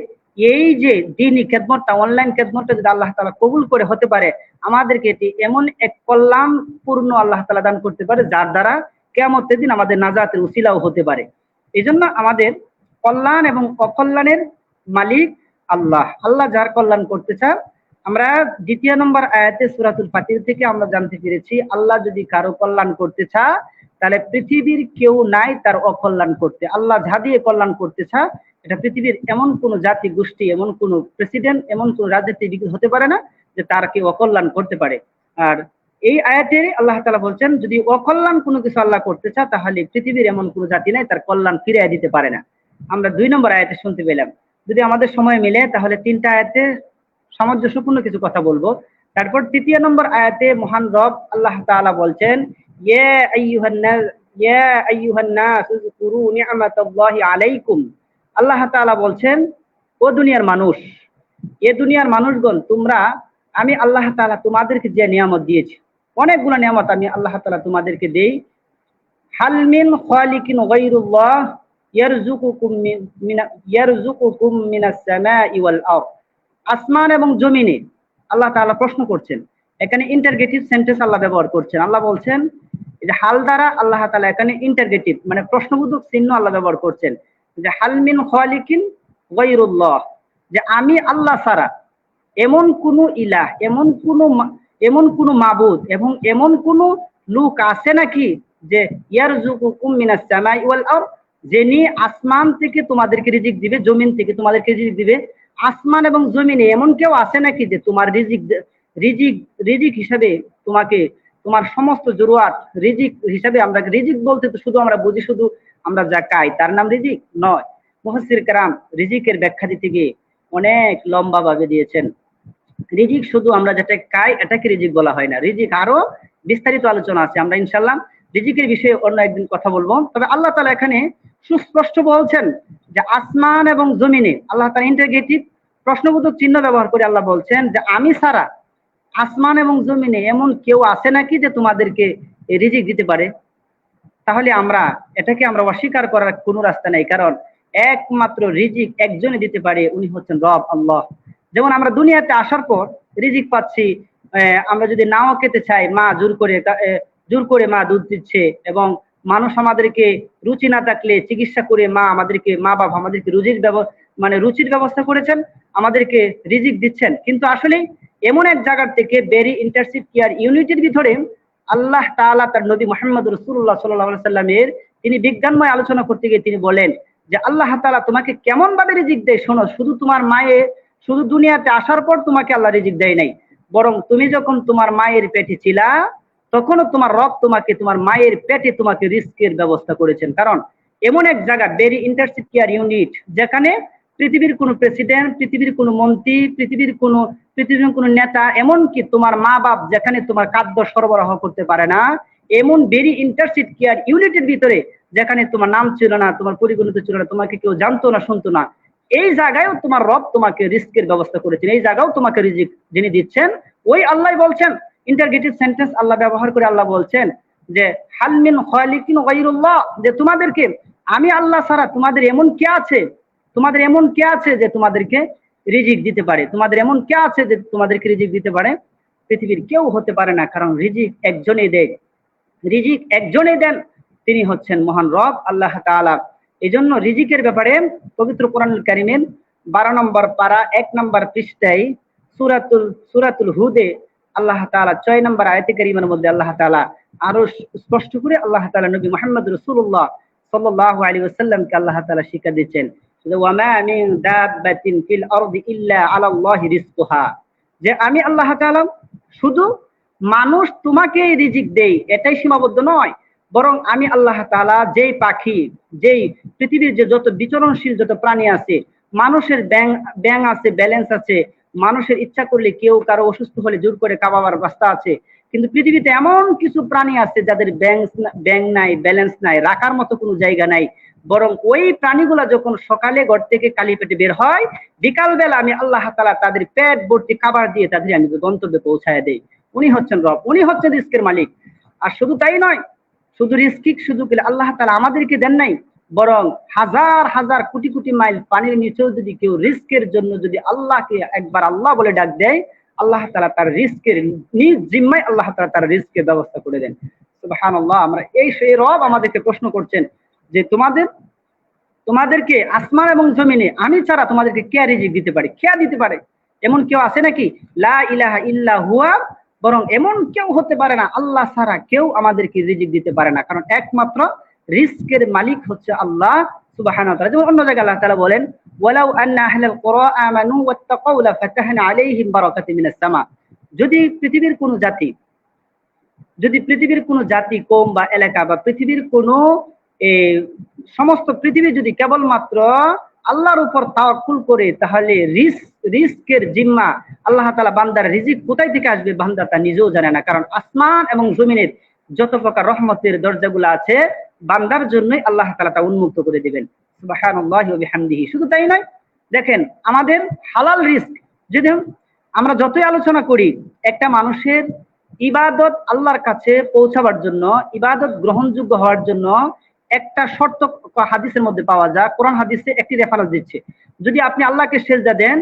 এই যে দ্বীনি খেদমতটা, অনলাইন খেদমতটা যদি আল্লাহ তাআলা কবুল করে হতে পারে, আমাদেরকে এটি এমন এক কল্যাণপূর্ণ আল্লাহ তাআলা দান করতে পারে যার দ্বারা কিয়ামতের দিন আমাদের নাজাতের উসিলাও হতে পারে। এই জন্য আমাদের কল্যাণ এবং অকল্যাণের মালিক আল্লাহ। আল্লাহ যার কল্যাণ করতে চান, আমরা 2 নম্বর আয়াতে সূরাতুল ফাতির থেকে আমরা জানতে পেরেছি আল্লাহ যদি কারো কল্যাণ করতে চায় তাহলে পৃথিবীর কেউ নাই তার অকল্যাণ করতে। আল্লাহ যা দিয়ে কল্যাণ করতে চায়, এটা পৃথিবীর এমন কোন জাতি গোষ্ঠী, এমন কোন প্রেসিডেন্ট, এমন কোন রাজনীতিবিদ হতে পারে না যে তার কেউ অকল্যাণ করতে পারে। আর এই আয়াতে আল্লাহ তাআলা বলছেন যদি অকল্যাণ কোনো কিছু আল্লাহ করতে চায় তাহলে পৃথিবীর এমন কোনো জাতি নাই তার কল্যাণ ফিরিয়ে দিতে পারে না। আমরা 2 নম্বর আয়াতে শুনতে পেলাম। যদি আমাদের সময় মিলে তাহলে 3টা আয়াতে সামঞ্জস্যপূর্ণ কিছু কথা বলবো। তারপর 3 নম্বর আয়াতে মহান রব আল্লাহ তাআলা বলছেন ইয়া আইয়ুহান নাস উযকুরু নি'মাতাল্লাহি আলাইকুম। আল্লাহ তাআলা বলছেন ও দুনিয়ার মানুষ, এ দুনিয়ার মানুষগণ, তোমরা, আমি আল্লাহ তাআলা তোমাদেরকে যে নিয়ামত দিয়েছি, অনেকগুলো নিয়ামত আমি আল্লাহ তাআলা তোমাদেরকে দেই। হাল মিন খালিকিন গায়রুল্লাহ ইয়ারযুকুকুম মিনাস সামাই ওয়াল আরদ। আসমান এবং জমিনে আল্লাহ তাআলা প্রশ্ন করছেন, এখানে ইন্টারগেটিভ সেন্টেন্স আল্লাহ ব্যবহার করছেন। আল্লাহ বলছেন যে হাল দ্বারা আল্লাহ তাআলা এখানে ইন্টারগেটিভ মানে প্রশ্নবোধক চিহ্ন আল্লাহ ব্যবহার করছেন, যে হাল মিন খালিকিন গায়রুল্লাহ, যে আমি আল্লাহ ছাড়া এমন কোন ইলাহ, এমন কোন মাবুদ এবং এমন কোন লোক আছে নাকি যে ইয়ারযুকুকুম মিনাস সামাই ওয়াল আরদ, যিনি আসমান থেকে তোমাদেরকে রিজিক দিবে, জমিন থেকে তোমাদেরকে রিজিক দিবে। আসমান এবং জমিনে এমন কেউ আছে নাকি যে তোমার রিজিক হিসাবে তোমাকে তোমার সমস্ত জরুয়াত রিজিক হিসাবে, আমরা রিজিক বলতে তো শুধু আমরা বুঝি শুধু আমরা যা খাই তার নাম রিজিক নয়। মুফাসসির কেরাম রিজিকের ব্যাখ্যা দিতে গিয়ে অনেক লম্বা ভাবে দিয়েছেন। রিজিক শুধু আমরা যেটা খাই এটাকে রিজিক বলা হয় না, রিজিক আরো বিস্তারিত আলোচনা আছে। আমরা ইনশাআল্লাহ রিজিকের বিষয়ে অন্য একদিন কথা বলবো। তবে আল্লাহ তাআলা এখানে সুস্পষ্ট বলছেন যে আসমান এবং জমিনে, আল্লাহ তাআলা ইন্টারগেটিভ প্রশ্নবোধক চিহ্ন ব্যবহার করে আল্লাহ বলছেন যে আমি ছাড়া আসমান এবং জমিনে এমন কেউ আছে নাকি যে তোমাদেরকে রিজিক দিতে পারে। তাহলে এটাকে আমরা অস্বীকার করার কোনো রাস্তা নেই, কারণ একমাত্র রিজিক একজনই দিতে পারে, উনি হচ্ছেন রব আল্লাহ। যেমন আমরা দুনিয়াতে আসার পর রিজিক পাচ্ছি, আমরা যদি নাও খেতে চাই মা জোর করে মা দুধ দিচ্ছে, এবং মানুষ আমাদেরকে রুচি না থাকলে চিকিৎসা করে মা বাবা আমাদেরকে রুচির ব্যবস্থা করেছেন, আমাদেরকে রিজিক দিচ্ছেন। কিন্তু আসলে এমন এক জায়গা থেকে বেরি ইন্টারশিপ কেয়ার ইউনিটের ভিতরে আল্লাহ তাআলা তার নবী মুহাম্মদ রাসূলুল্লাহ সাল্লাল্লাহু আলাইহি সাল্লামের তিনি বিজ্ঞানময় আলোচনা করতে গিয়ে তিনি বলেন যে আল্লাহ তাআলা তোমাকে কেমন ভাবে রিজিক দেয় শোনো, শুধু তোমার মায়ে শুধু দুনিয়াতে আসার পর তোমাকে আল্লাহ রিজিক দেয় নাই, বরং তুমি যখন তোমার মায়ের পেটে ছিলা তখনও তোমার রব তোমাকে তোমার মায়ের পেটে তোমাকে রিস্কের ব্যবস্থা করেছেন। কারণ এমন এক জায়গা বেরি ইন্টারশিপ কেয়ার ইউনিট যেখানে পৃথিবীর কোনো প্রেসিডেন্ট, পৃথিবীর কোনো মন্ত্রী, পৃথিবীর কোনো নেতা, এমনকি তোমার মা বাপ যেখানে তোমার খাদ্য সরবরাহ করতে পারে না, এমন বেরি ইন্টারশিপ কেয়ার ইউনিটের ভিতরে যেখানে তোমার নাম ছিল না, তোমার পরিগণিত ছিল না, তোমাকে কেউ জানতো না, শুনতো না, এই জায়গায়ও তোমার রব তোমাকে রিস্কের ব্যবস্থা করেছেন, এই জায়গাও তোমাকে রিজিক যিনি দিচ্ছেন ওই আল্লাহ বলছেন। ইন্টারগেটিভ সেন্টেন্স আল্লাহ ব্যবহার করে আল্লাহ বলছেন যে হাল মিন খালিকিন গায়রুল্লাহ, যে তোমাদেরকে আমি আল্লাহ ছাড়া তোমাদের এমন কে আছে, তোমাদের এমন কে আছে যে তোমাদেরকে রিজিক দিতে পারে, তোমাদের এমন কে আছে যে তোমাদেরকে রিজিক দিতে পারে? পৃথিবীর কেউ হতে পারে না, কারণ রিজিক একজনই দেয়, রিজিক একজনই দেন, তিনি হচ্ছেন মহান রব আল্লাহ তাআলা। এই জন্য রিজিকের ব্যাপারে পবিত্র কোরআনুল কারীমের 12 নম্বর পারা 1 নম্বর পৃষ্ঠায় সূরাতুল হুদে আল্লাহ তাআলা 6 নম্বর আয়াতে কারীমের মধ্যে আল্লাহ তাআলা আরো স্পষ্ট করে আল্লাহ তাআলা নবী মুহাম্মদ রাসূলুল্লাহ সাল্লাল্লাহু আলাইহি ওয়াসাল্লামকে আল্লাহ তাআলা শিক্ষা দিচ্ছেন যে ওয়া মা মিন দাব্বাতিন ফিল আরদি ইল্লা আলাল্লাহি রিজকুহা, যে আমি আল্লাহ তাআলা শুধু মানুষ তোমাকে রিজিক দেই এটাই সীমাবদ্ধ নয়, বরং আমি আল্লাহ তাআলা যেই পাখি, যেই পৃথিবীর যে যত বিচরণশীল যত প্রাণী আছে, মানুষের ব্যাং আছে, ব্যালেন্স আছে, মানুষের ইচ্ছা করলে কেউ কারো অসুস্থ হলে জোর করে কাবাবার রাস্তা আছে, কিন্তু পৃথিবীতে এমন কিছু প্রাণী আছে যাদের ব্যাং নাই, ব্যালেন্স নাই, রাখার মতো কোনো জায়গা নাই, বরং ওই প্রাণীগুলা যখন সকালে ঘর থেকে খালি পেটে বের হয়, বিকাল বেলা আমি আল্লাহ তাআলা তাদের পেট ভর্তি খাবার দিয়ে তাদের আমি গন্তব্যে পৌঁছায় দেই। উনি হচ্ছেন রব, উনি হচ্ছেন রিস্কের মালিক। আর শুধু তাই নয়, শুধু রিস্কিক শুধু আল্লাহ তাআলা আমাদেরকে দেন নাই, বরং হাজার হাজার কোটি কোটি মাইল পানির নিচেও যদি কেউ রিস্কের জন্য যদি আল্লাহকে একবার আল্লাহ বলে ডাক দেয়, আল্লাহ তাআলা তার রিস্কের নিজ জিম্মায় আল্লাহ তাআলা তার রিস্কের ব্যবস্থা করে দেন। সুবহানাল্লাহ। আমরা সেই রব আমাদেরকে প্রশ্ন করছেন যে তোমাদেরকে আসমান এবং জমিনে আমি ছাড়া তোমাদেরকে কে রিজিক দিতে পারে, কে দিতে পারে? এমন কেউ আছে নাকি? লা ইলাহা ইল্লা হুয়া, বরং এমন কেউ হতে পারে না, আল্লাহ ছাড়া কেউ আমাদেরকে রিজিক দিতে পারে না, কারণ একমাত্র রিস্কের মালিক হচ্ছে আল্লাহ সুবহানাহু ওয়া তাআলা। যেমন অন্য জায়গায় আল্লাহ তাআলা বলেন ওয়ালাউ আন্না আহলাল কুরা আমানু ওয়াত্তাকাউ লাফাতাহনা আলাইহিম বারাকাতিন মিনাস সামা, যদি পৃথিবীর কোনো জাতি কম বা এলাকা বা পৃথিবীর কোনো সমস্ত পৃথিবী যদি কেবলমাত্র আল্লাহর উপর তাওয়াক্কুল করে, তাহলে রিস্কের জিম্মা আল্লাহ তাআলা বান্দার রিজিক কোথায় থেকে আসবে বান্দা তা নিজেও জানে না, কারণ আসমান এবং জমিনের যত প্রকার রহমতের দরজাগুলো আছে বান্দার জন্যই আল্লাহ তাআলা তা উন্মুক্ত করে দিবেন। সুবহানাল্লাহি ওয়া বিহামদিহি। শুধু তাই নয়, দেখেন আমাদের হালাল রিস্ক যদি আমরা যতই আলোচনা করি, একটা মানুষের ইবাদত আল্লাহর কাছে পৌঁছাবার জন্য, ইবাদত গ্রহণযোগ্য হওয়ার জন্য একটা শর্ত হাদিসের মধ্যে পাওয়া যায়, কোরআন হাদিসে একটি রেফারেন্স দিচ্ছে, যদি আপনি আল্লাহকে সেজদা দেন,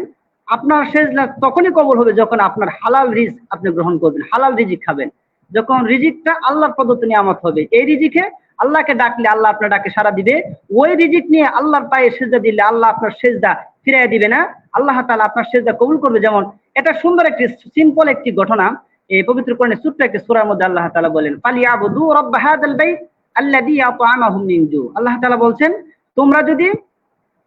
আপনার সেজদা তখনই কবুল হবে যখন আপনার হালাল রিজিক আপনি গ্রহণ করবেন, হালাল রিজিক খাবেন, যখন রিজিকটা আল্লাহর প্রদত্ত নিয়ামত হবে। এই রিজিকে আল্লাহকে ডাকলে আল্লাহ আপনার ডাকে সাড়া দিবে, ওই রিজিক নিয়ে আল্লাহর পায়ে সেজদা দিলে আল্লাহ আপনার সেজদা ফিরিয়ে দিবে না, আল্লাহ তাআলা আপনার সেজদা কবুল করবে। যেমন এটা সুন্দর একটি সিম্পল একটি ঘটনা, এই পবিত্র কোরআনের ছোট্ট একটি সূরার মধ্যে আল্লাহ তাআলা বলেন ফালিয়াবুদু রাব্ব হাযাল বাইত আল্লাযী আত'আমাহুম মিন জু। আল্লাহ তাআলা বলছেন তোমরা যদি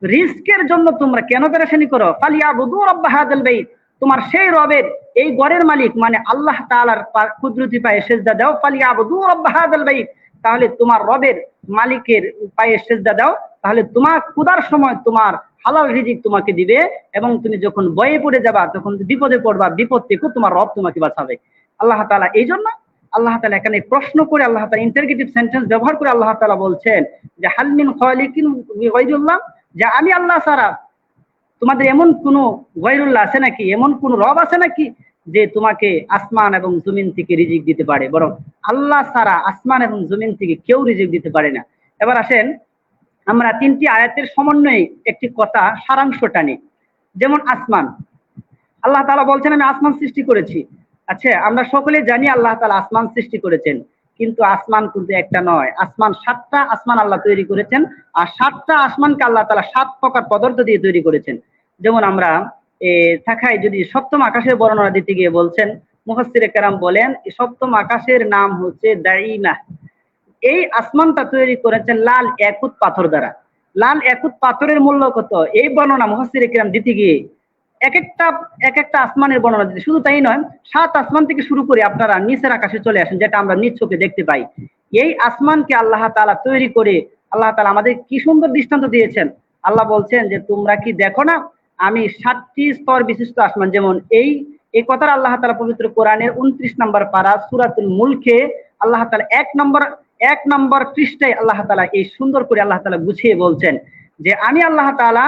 রিস্কের জন্য তোমরা কেন পেরেশানি করো, ফালিয়াবুদু রাব্ব হাযাল বাইত, তোমার সেই রবের এই ঘরের মালিক মানে আল্লাহ তাআলার কুদরতি পায়ে সেজদা দাও, ফালিয়াবুদু রাব্ব হাযাল বাইত, তাহলে তোমার রবের মালিকের পায়ে সেজদা দাও, তাহলে তোমার ক্ষুধার সময় তোমার হালাল রিজিক তোমাকে দিবে, এবং তুমি যখন ভয়ে পড়ে যাবা, তখন বিপদে পড়বা, বিপদ থেকে তোমার রব তোমাকে বাঁচাবে। আল্লাহ তাআলা এই জন্য আল্লাহ তাআলা এখানে প্রশ্ন করে আল্লাহ তাআলা ইন্টারগেটিভ সেন্টেন্স ব্যবহার করে আল্লাহ তাআলা বলছেন যে হাল মিন খালিকিন গায়রুল্লাহ, যে আমি আল্লাহ ছাড়া তোমাদের এমন কোন গায়রুল্লাহ আছে নাকি, এমন কোন রব আছে নাকি যে তোমাকে আসমান এবং জমিন থেকে রিজিক দিতে পারে? বরং আল্লাহ ছাড়া আসমান এবং জমিন থেকে কেউ রিজিক দিতে পারে না। এবার আসেন আমরা তিনটি আয়াতের সমন্বয়ে একটি কথা সারাংশ টানি। যেমন আসমান, আল্লাহ তাআলা বলছেন আমি আসমান সৃষ্টি করেছি। আচ্ছা, আমরা সকলে জানি আল্লাহ তাআলা আসমান সৃষ্টি করেছেন, কিন্তু আসমান কিন্তু একটা নয়, আসমান 7টা আসমান আল্লাহ তৈরি করেছেন, আর 7টা আসমানকে আল্লাহ তাআলা 7 প্রকার পদার্থ দিয়ে তৈরি করেছেন। যেমন আমরা থাকায় যদি সপ্তম আকাশের বর্ণনা দিতে গিয়ে বলছেন, মুফাসসিরে কেরাম বলেন এই সপ্তম আকাশের নাম হচ্ছে দাইমা। এই আসমানটা তৈরি করেছেন লাল ইয়াকুত পাথর দ্বারা। লাল ইয়াকুত পাথরের মূল্য কত, এই বর্ণনা মুফাসসিরে কেরাম দিতে গিয়ে এক একটা আসমানের বর্ণনা দিতে, শুধু তাই নয়, 7 আসমান থেকে শুরু করে আপনারা নিচের আকাশে চলে আসেন, যেটা আমরা নিজ চোখে দেখতে পাই। এই আসমানকে আল্লাহ তাআলা তৈরি করে আল্লাহ তাআলা আমাদের কি সুন্দর দৃষ্টান্ত দিয়েছেন। আল্লাহ বলছেন যে তোমরা কি দেখো না আমি 7টি স্তর বিশিষ্ট আসমান, যেমন এই কথার আল্লাহ তাআলা পবিত্র কোরআনের 29 নম্বর পারা সূরাতুল মুলকে আল্লাহ তাআলা এক নম্বর পৃষ্ঠায় আল্লাহ তাআলা এই সুন্দর করে আল্লাহ তাআলা গুছিয়ে বলছেন যে আমি আল্লাহ তাআলা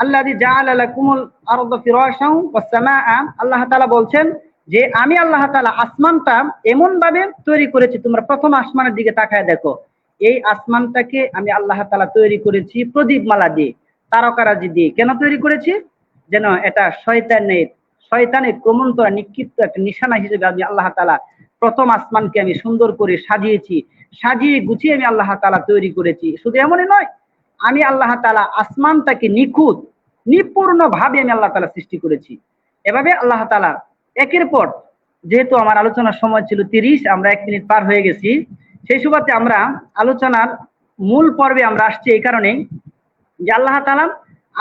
আল্লাযী জাআলা লাকুমুল আরদা ফিরাশান ওয়াস সামাআ, আল্লাহ তাআলা বলছেন যে আমি আল্লাহ তাআলা আসমানটা এমন ভাবে তৈরি করেছি, তোমরা প্রথম আসমানের দিকে তাকায় দেখো, এই আসমানটাকে আমি আল্লাহ তাআলা তৈরি করেছি প্রদীপমালা দিয়ে, তারকারাজি দিয়ে। কেন তৈরি করেছি? যেন এটা শয়তানের ক্রমন্তরা নিক্ষিপ্ত একটা নিশানা হিসেবে আমি আল্লাহ তাআলা প্রথম আসমানকে আমি সুন্দর করে সাজিয়ে গুছিয়ে আমি আল্লাহ তাআলা তৈরি করেছি। শুধু এমনই নয়, আমি আল্লাহ তাআলা আসমানটাকে নিপূর্ণ ভাবে আমি আল্লাহ তাআলা সৃষ্টি করেছি। এভাবে আল্লাহ তাআলা একের পর, যেহেতু আমার আলোচনার সময় ছিল 30, আমরা 1 মিনিট পার হয়ে গেছি, সেই সুবাদে আমরা আলোচনার মূল পর্বে আমরা আসছি এই কারণে যে আল্লাহ তাআলা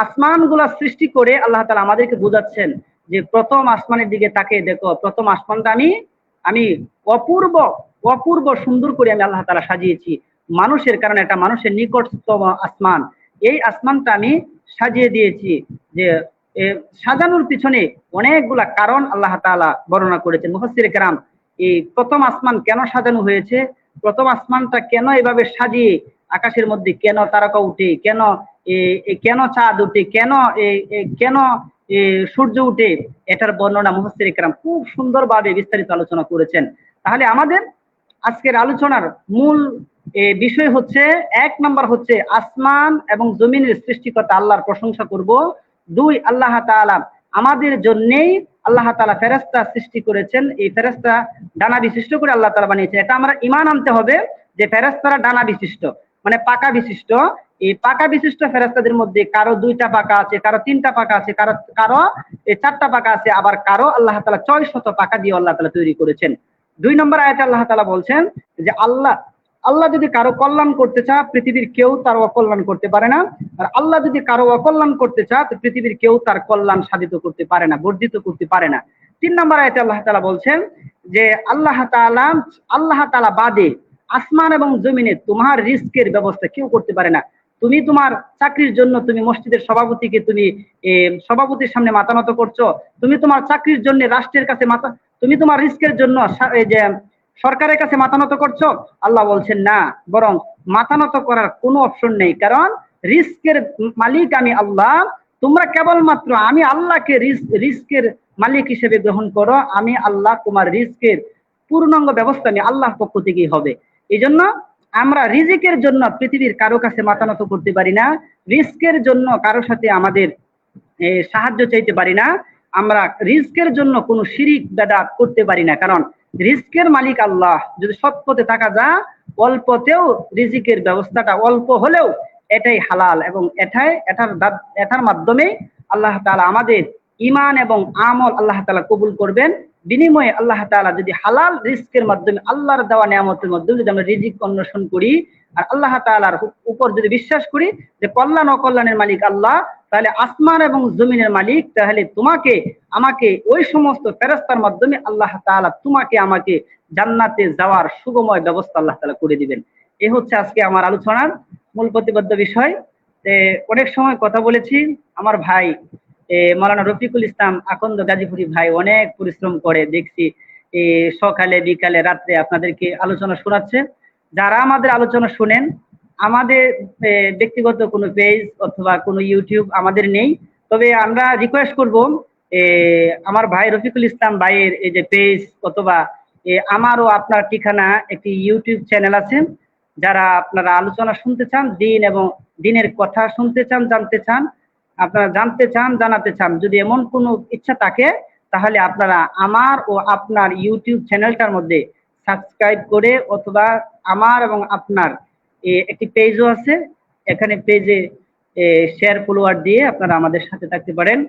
আসমানগুলা সৃষ্টি করে আল্লাহ তাআলা আমাদেরকে বোঝাচ্ছেন যে প্রথম আসমানের দিকে তাকিয়ে দেখো, প্রথম আসমানটা আমি অপূর্ব সুন্দর করে আমি আল্লাহ তাআলা সাজিয়েছি মানুষের, কারণে এটা মানুষের নিকটতম আসমান। এই আসমানটা আমি সাজিয়ে দিয়েছি। যে সাজানোর পিছনে অনেকগুলা কারণ আল্লাহ তাআলা বর্ণনা করেছেন মুফাসসিরে কেরাম। এই প্রথম আসমান কেন সাজানো হয়েছে, প্রথম আসমানটা কেন এভাবে সাজিয়ে, আকাশের মধ্যে কেন তারকা উঠে, কেন চাঁদ উঠে, কেন সূর্য উঠে, এটার বর্ণনা মুফাসসিরে কেরাম খুব সুন্দরভাবে বিস্তারিত আলোচনা করেছেন। তাহলে আমাদের আজকের আলোচনার মূল বিষয় হচ্ছে, 1 নম্বর হচ্ছে আসমান এবং জমিনের সৃষ্টিকর্তা আল্লাহর প্রশংসা করব। 2, আল্লাহ তাআলা আমাদের জন্যই আল্লাহ তাআলা ফেরেশতা সৃষ্টি করেছেন, এই ফেরেশতা ডানা বিশিষ্ট করে আল্লাহ তাআলা বানিয়েছেন। এটা আমরা ঈমান আনতে হবে যে ফেরেশতারা ডানা বিশিষ্ট, মানে পাকা বিশিষ্ট। এই পাকা বিশিষ্ট ফেরেশতাদের মধ্যে কারো 2টা পাকা আছে, কারো 3টা পাকা আছে, কারো 4টা পাকা আছে, আবার কারো আল্লাহ তাআলা 600 পাকা দিয়ে আল্লাহ তাআলা তৈরি করেছেন। 2 নম্বর আয়াতে আল্লাহ তাআলা বলছেন যে আল্লাহ যদি কারো কল্যাণ করতে চায়, পৃথিবীর কেউ তার অকল্যাণ করতে পারে না। আর আল্লাহ যদি কারো অকল্যাণ করতে চায়, তো পৃথিবীর কেউ তার কল্যাণ সাধিত করতে পারে না, বর্ধিত করতে পারে না। 3 নম্বর আয়াতে আল্লাহ তাআলা বলছেন যে আল্লাহ তাআলা বাদে আসমান এবং জমিনে তোমার রিস্কের ব্যবস্থা কেউ করতে পারে না। তুমি তোমার চাকরির জন্য তুমি মসজিদের সভাপতিকে তুমি সভাপতির সামনে মাথা নত করছো, তুমি তোমার চাকরির জন্য রাষ্ট্রের কাছে তুমি তোমার রিস্কের জন্য যে সরকারের কাছে মাথা নত করছো। আল্লাহ বলছেন না, বরং মাথা নত করার কোনো অপশন নেই, কারণ রিস্কের মালিক আমি আল্লাহ। তোমরা কেবলমাত্র আমি আল্লাহকে রিস্কের মালিক হিসেবে গ্রহণ করো। আমি আল্লাহ, তোমার রিস্কের পূর্ণাঙ্গ ব্যবস্থা আমি আল্লাহর পক্ষ থেকেই হবে। এই জন্য আমরা রিজিকের জন্য পৃথিবীর কারো কাছে মাথা নত করতে পারি না, রিস্কের জন্য কারোর সাথে আমাদের সাহায্য চাইতে পারি না, আমরা রিস্কের জন্য কোনো শিরিক বিদআত করতে পারি না, কারণ রিস্কের মালিক আল্লাহ। যদি সৎ পথে থাকা যায়, অল্পতেও রিজিকের ব্যবস্থাটা অল্প হলেও এটাই হালাল, এবং এটার মাধ্যমে আল্লাহ তাআলা আমাদের ঈমান এবং আমল আল্লাহ তাআলা কবুল করবেন। বিনিময়ে আল্লাহ তাআলা যদি হালাল রিস্কের মাধ্যমে, আল্লাহর দেওয়া নিয়ামতের মাধ্যমে যদি আমরা রিজিক অন্বেষণ করি আর আল্লাহ তাআলার উপর যদি বিশ্বাস করি যে কল্যাণ অকল্যাণের মালিক আল্লাহ, তাহলে আসমান এবং জমিনের মালিক, তাহলে তোমাকে আমাকে ওই সমস্ত ফেরেশতার মাধ্যমে আল্লাহ তাআলা তোমাকে আমাকে জান্নাতে যাওয়ার সুগময় ব্যবস্থা আল্লাহ তাআলা করে দিবেন। এই হচ্ছে আজকে আমার আলোচনার মূল প্রতিপাদ্য বিষয়। অনেক সময় কথা বলেছি। আমার ভাই মাওলানা রফিকুল ইসলাম আকন্দ গাজীপুরি ভাই অনেক পরিশ্রম করে, দেখছি সকালে বিকালে রাত্রে আপনাদেরকে আলোচনা শোনাচ্ছে। যারা আমাদের আলোচনা শুনেন, আমাদের ব্যক্তিগত কোনো পেজ অথবা কোনো ইউটিউব আমাদের নেই, তবে আমরা রিকোয়েস্ট করব আমার ভাই রফিকুল ইসলাম ভাইয়ের এই যে পেজ অথবা আমারও আপনার ঠিকানা একটি ইউটিউব চ্যানেল আছে। যারা আপনারা আলোচনা শুনতে চান, দিন এবং দিনের কথা শুনতে চান, জানতে চান, আপনারা জানতে চান, জানাতে চান, যদি এমন কোনো ইচ্ছা থাকে, তাহলে আপনারা আমার ও আপনার ইউটিউব চ্যানেলটার মধ্যে সাবস্ক্রাইব করে, অথবা আমার এবং আপনার একটি পেজও আছে, এখানে পেজে শেয়ার ফলোয়ার দিয়ে আপনারা আমাদের সাথে থাকতে পারেন।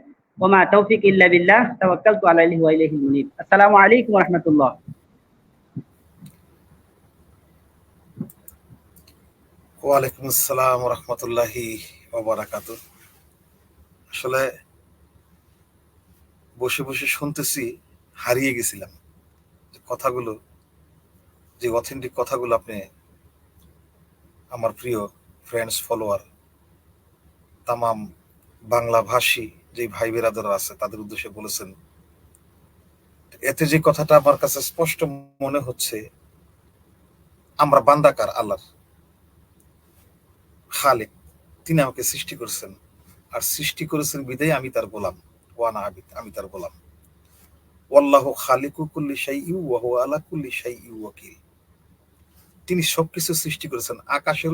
ওমা তৌফিক ইল্লা বিল্লাহ, তাওয়াক্কালতু আলাইহি ওয়া ইলাইহিল মুনীব। আসসালামু আলাইকুম ওয়া রাহমাতুল্লাহ। ওয়ালাইকুম আসসালাম রহমতুল্লাহি ওয়া বারাকাতুহু। আসলে বসে বসে শুনতেছি, হারিয়ে গেছিলাম যে কথাগুলো, যে অথেন্টিক কথাগুলো আপনি আমার প্রিয় ফ্রেন্ডস ফলোয়ার তামাম বাংলা ভাষী যে ভাই বেরাদরা আছে তাদের উদ্দেশ্যে বলেছেন। এতে যে কথাটা আমার কাছে স্পষ্ট মনে হচ্ছে, আমরা বান্দাকার আল্লাহর, খালেক তিনি আমাকে সৃষ্টি করেছেন, আর সৃষ্টি করেছেন বিদায় আমি তার গোলাম। ওয়ানা আবিদ, আমি তার গোলাম। ওয়াল্লাহু খালিকু কুল্লি শাইইন ওয়া হুয়া আলা কুল্লি শাইইন ওয়াকিল। তিনি সবকিছু সৃষ্টি করেছেন, আকাশের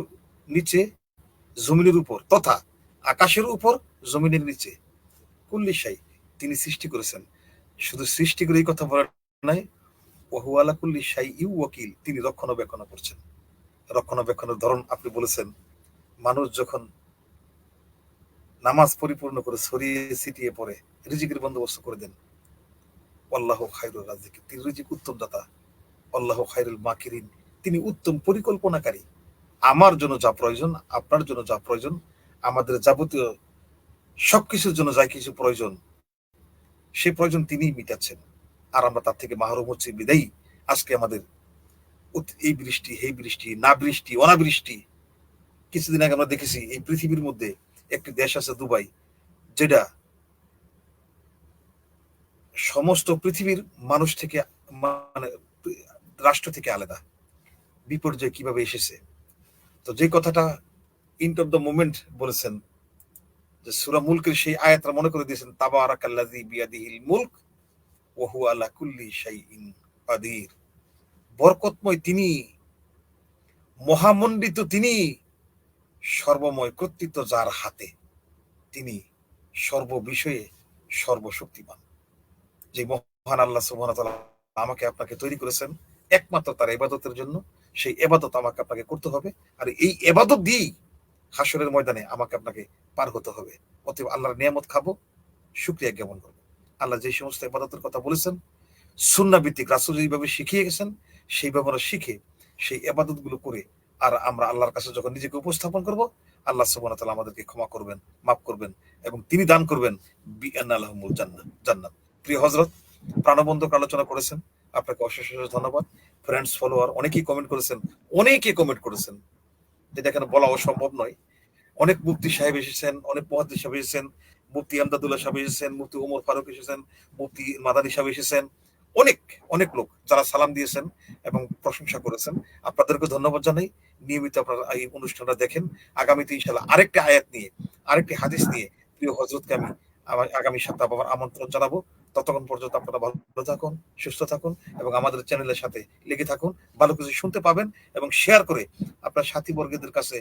নিচে, জমিনের উপর, তথা আকাশের উপর জমিনের নিচে, কুল্লি শাই তিনি সৃষ্টি করেছেন। শুধু সৃষ্টি করে এই কথা বলার নাই, ওয়া হুয়া আলা কুল্লি শাইইন ওয়াকিল, তিনি রক্ষণাবেক্ষণ করছেন। রক্ষণাবেক্ষণের ধরন আপনি বলেছেন, মানুষ যখন নামাজ পরিপূর্ণ করে ছড়িয়ে ছিটিয়ে পড়ে রিজিকের বন্দোবস্ত করে দেন। আল্লাহু খায়রুর রাজিক, তিনি রিজিক উত্তম দাতা। আল্লাহু খায়রুল মাকিরিন, তিনি উত্তম পরিকল্পনাকারী। আমার জন্য যা প্রয়োজন, আপনার জন্য যা প্রয়োজন, আমাদের যাবতীয় সবকিছুর জন্য যা কিছু প্রয়োজন, সেই প্রয়োজন তিনিই মিটাচ্ছেন। আর আমরা তার থেকে মাহরুম হচ্ছি বিদায়ী আজকে আমাদের এই বৃষ্টি, এই বৃষ্টি, না বৃষ্টি, অনাবৃষ্টি। কিছুদিন আগে আমরা দেখেছি এই পৃথিবীর মধ্যে একটি দেশ আছে দুবাই, যেটা সমস্ত পৃথিবীর মানুষ থেকে, মানে রাষ্ট্র থেকে আলাদা। বিপর্যয় কিভাবে এসেছে। তো যে কথাটা ইন্ট অফ দ্য মোমেন্ট বলেছেন, যে সূরা মুলকের সেই আয়াতটা মনে করে দিয়েছেন, তাবারাকাল্লাযী বিয়াদিহিল মুলক ওয়া হুয়া আলা কুল্লি শাইইন কাদির। বরকতময় তিনি, মহামণ্ডিত তিনি, সর্বময় কর্তৃত্ব যার হাতে, তিনি সর্ববিষয়ে সর্বশক্তিমান। যে মহান আল্লাহ সুবহানাহু ওয়া তাআলা আমাকে আপনাকে তৈরি করেছেন একমাত্র তার ইবাদতের জন্য, সেই ইবাদত আমাকে আপনাকে করতে হবে। আর এই ইবাদত দিয়েই হাসরের ময়দানে আমাকে আপনাকে পার হতে হবে। অতএব আল্লাহর নিয়ামত খাবো, শুকরিয়া জ্ঞাপন করবো। আল্লাহ যে সমস্ত ইবাদতের কথা বলেছেন, সুন্নাহ ভিত্তিক, রাসূল যেভাবে শিখিয়ে গেছেন সেইভাবে আমরা শিখে সেই ইবাদত গুলো করে, আর আমরা আল্লাহর কাছে যখন নিজেকে উপস্থাপন করব, আল্লাহ সুবহানাহু ওয়া তাআলা আমাদেরকে ক্ষমা করবেন, মাফ করবেন, এবং তিনি দান করবেন বিআন্না লাহুমুল জান্নাত। প্রিয় হযরত, প্রাণবন্ধক আলোচনা করেছেন, আপনাকে অশেষ অশেষ ধন্যবাদ। ফ্রেন্ডস ফলোয়ার অনেকেই কমেন্ট করেছেন, যেটা এখানে বলা অসম্ভব নয়। অনেক মুফতি সাহেব এসেছেন, অনেক মুহাদ্দিস সাহেব এসেছেন, মুফতি আমদাদুল্লাহ সাহেব এসেছেন, মুফতি ওমর ফারুক এসেছেন, মুফতি মাদানী সাহেব এসেছেন। অনেক অনেক লোক যারা সালাম দিয়েছেন এবং প্রশংসা করেছেন, আপনাদেরকে ধন্যবাদ জানাই। নিয়মিত আপনারা এই অনুষ্ঠানটা দেখেন। আগামীতে ইনশাআল্লাহ আরেকটি আয়াত নিয়ে, আরেকটি হাদিস নিয়ে প্রিয় হযরতকে আমি আগামী সপ্তাহে আবার আমন্ত্রণ জানাবো। ততক্ষণ পর্যন্ত আপনারা ভালো থাকুন, সুস্থ থাকুন, এবং আমাদের চ্যানেলের সাথে লেগে থাকুন। ভালো কিছু শুনতে পাবেন, এবং শেয়ার করে আপনার সাথী বর্গদের কাছে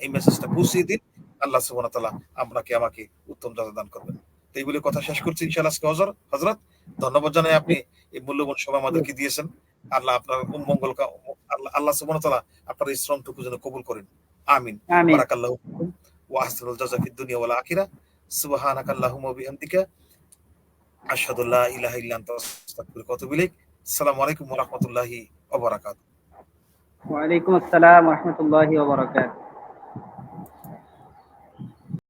এই মেসেজটা পৌঁছিয়ে দিন। আল্লাহ সুবহানাহু ওয়া তাআলা আপনাকে আমাকে উত্তম জাযা দান করবেন। তো এই বলে কথা শেষ করছি ইনশাআল্লাহ। আজকে হযরত ধন্যবাদ জানাই, আপনি এই মূল্যবান সময় আমাদেরকে দিয়েছেন। আল্লাহ আপনার মঙ্গল, আল্লাহ সুবহানাহু ওয়া তাআলা আপনার এই শ্রমটুকু যেন কবুল করেন। আমিন। আমিন। বারাকাল্লাহু ফিকুম ওয়া আহসানুল জাযা ফিদ দুনিয়া ওয়াল আখিরাহ। সুবহানাকাল্লাহুম্মা ওয়া বিহামদিকা আশহাদু আল্লা ইলাহা ইল্লা আনতা আস্তাগফিরুকা ওয়া আতুবু ইলাইক। আসসালামু আলাইকুম ওয়া রাহমাতুল্লাহি ওয়া বারাকাতুহু। ওয়া আলাইকুম আসসালাম ওয়া রাহমাতুল্লাহি ওয়া বারাকাতুহু।